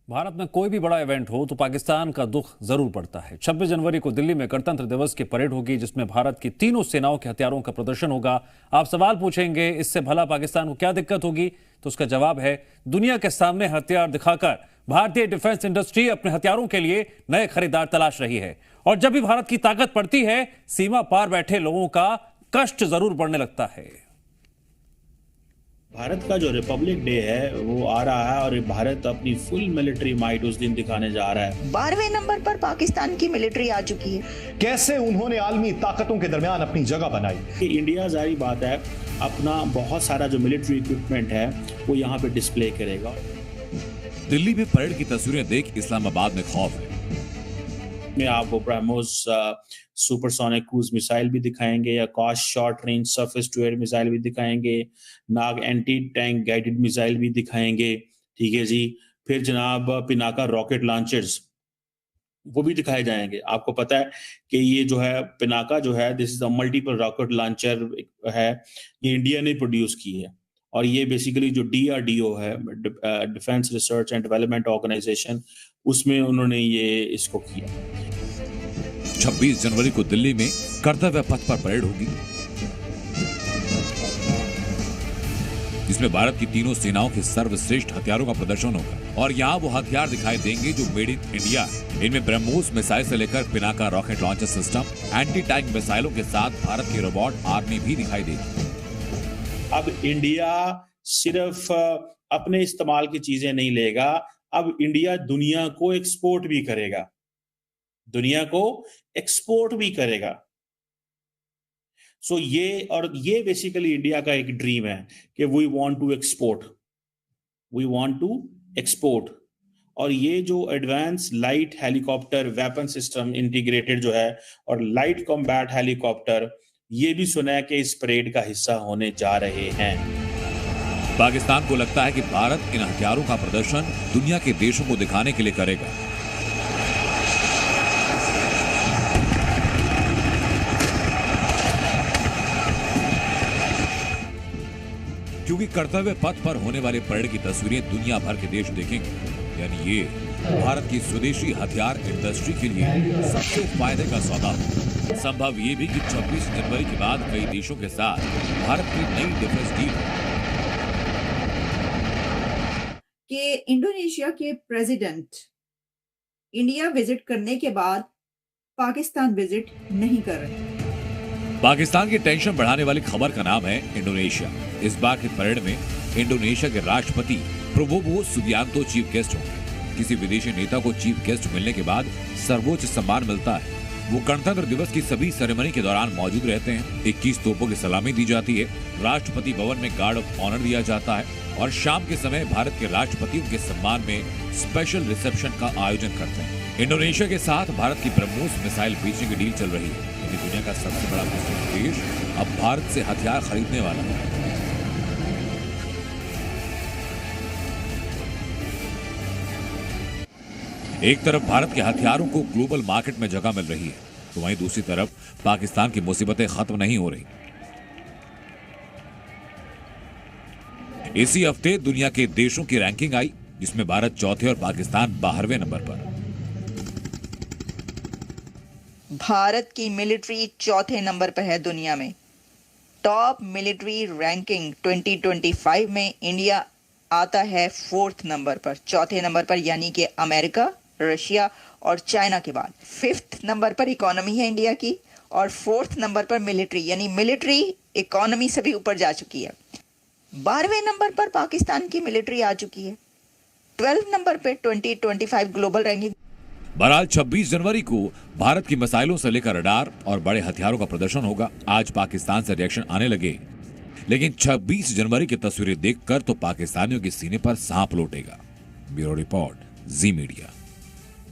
भारत में कोई भी बड़ा इवेंट हो तो पाकिस्तान का दुख जरूर पड़ता है। 26 जनवरी को दिल्ली में गणतंत्र दिवस की परेड होगी जिसमें भारत की तीनों सेनाओं के हथियारों का प्रदर्शन होगा। आप सवाल पूछेंगे इससे भला पाकिस्तान को क्या दिक्कत होगी, तो उसका जवाब है दुनिया के सामने हथियार दिखाकर भारतीय डिफेंस इंडस्ट्री अपने हथियारों के लिए नए खरीदार तलाश रही है। और जब भी भारत की ताकत पड़ती है, सीमा पार बैठे लोगों का कष्ट जरूर बढ़ने लगता है। भारत का जो रिपब्लिक डे है वो आ रहा है और भारत अपनी फुल मिलिट्री माइट उस दिन दिखाने जा रहा है। 12वें नंबर पर पाकिस्तान की मिलिट्री आ चुकी है। कैसे उन्होंने आलमी ताकतों के दरमियान अपनी जगह बनाई। इंडिया जारी बात है अपना बहुत सारा जो मिलिट्री इक्विपमेंट है वो यहाँ पे डिस्प्ले करेगा। दिल्ली में परेड की तस्वीरें देख इस्लामाबाद में खौफ है। में आपको ब्रह्मोस सुपरसोनिक क्रूज मिसाइल भी दिखाएंगे, या cost short range surface to air missile भी दिखाएंगे, Nag anti tank guided missile भी दिखाएंगे। ठीक है जी। फिर जनाब पिनाका रॉकेट लॉन्चर्स वो भी दिखाए जाएंगे। आपको पता है कि ये जो है पिनाका जो है this is a multiple rocket launcher है, ये इंडिया ने प्रोड्यूस की है और ये बेसिकली जो DRDO है defence research and development organisation, उसमें उन्होंने ये इसको किया। 26 जनवरी को दिल्ली में कर्तव्य पथ पर परेड होगी जिसमें भारत की तीनों सेनाओं के सर्वश्रेष्ठ हथियारों का प्रदर्शन होगा और यहाँ वो हथियार दिखाई देंगे जो मेड इन इंडिया है। इनमें ब्रह्मोस मिसाइल से लेकर Pinaka rocket launcher system, anti tank मिसाइलों के साथ भारत की रोबोट आर्मी भी दिखाई देगी। अब इंडिया सिर्फ अपने इस्तेमाल की चीजें नहीं लेगा, अब इंडिया दुनिया को एक्सपोर्ट भी करेगा, दुनिया को एक्सपोर्ट भी करेगा। सो ये बेसिकली इंडिया का एक ड्रीम है कि वी वांट टू एक्सपोर्ट। और ये जो advance light helicopter weapon system integrated जो है और लाइट कॉम्बैट हेलीकॉप्टर, ये भी सुना है कि इस परेड का हिस्सा होने जा रहे हैं। पाकिस्तान को लगता है कि भारत इन हथियारों का प्रदर्शन दुनिया के देशों को दिखाने के लिए करेगा। क्योंकि कर्तव्य पथ पर होने वाले परेड की तस्वीरें दुनिया भर के देश देखेंगे, यानी ये भारत की स्वदेशी हथियार इंडस्ट्री के लिए सबसे फायदे का सौदा है। संभव ये भी कि 26 जनवरी के बाद कई देशों के साथ भारत की नई डिफेंस डील कि इंडोनेशिया के प्रेसिडेंट इंडिया विजिट करने के बाद पाकिस्तान विजिट नहीं कर रहे। पाकिस्तान की टेंशन बढ़ाने वाली खबर का नाम है इंडोनेशिया। इस बार की परेड में इंडोनेशिया के राष्ट्रपति प्रबोवो सुबियांतो चीफ गेस्ट होंगे। किसी विदेशी नेता को चीफ गेस्ट मिलने के बाद सर्वोच्च सम्मान मिलता है। वो गणतंत्र दिवस की सभी सेरेमनी के दौरान मौजूद रहते हैं। 21 तोपों की सलामी दी जाती है, राष्ट्रपति भवन में गार्ड ऑफ ऑनर दिया जाता है और शाम के समय भारत के राष्ट्रपति उनके सम्मान में स्पेशल रिसेप्शन का आयोजन करते हैं। इंडोनेशिया के साथ भारत की ब्रह्मोस मिसाइल बेचने की डील चल रही है। दुनिया का सबसे बड़ा मुस्लिम देश अब भारत से हथियार खरीदने वाला है। एक तरफ भारत के हथियारों को ग्लोबल मार्केट में जगह मिल रही है, तो वहीं दूसरी तरफ पाकिस्तान की मुसीबतें खत्म नहीं हो रही। इसी हफ्ते दुनिया के देशों की रैंकिंग आई जिसमें भारत चौथे और पाकिस्तान 12वें नंबर पर। भारत की मिलिट्री चौथे नंबर पर है दुनिया में। टॉप मिलिट्री रैंकिंग 2025 में इंडिया आता है 4th नंबर पर, चौथे नंबर पर, यानी कि अमेरिका, रशिया और चाइना के बाद। 5th नंबर पर इकोनॉमी है इंडिया की और 4th नंबर पर मिलिट्री, यानी मिलिट्री इकोनॉमी से भी ऊपर जा चुकी है। 12वें नंबर पर पाकिस्तान की मिलिट्री आ चुकी है। 12 नंबर पे 2025 ग्लोबल रैंकिंग। बहरहाल 26 जनवरी को भारत की मिसाइलों से लेकर रडार और बड़े हथियारों का प्रदर्शन होगा। आज पाकिस्तान से रिएक्शन आने लगे, लेकिन 26 जनवरी की तस्वीरें देखकर तो पाकिस्तानियों के सीने पर सांप लौटेगा। ब्यूरो रिपोर्ट, जी मीडिया।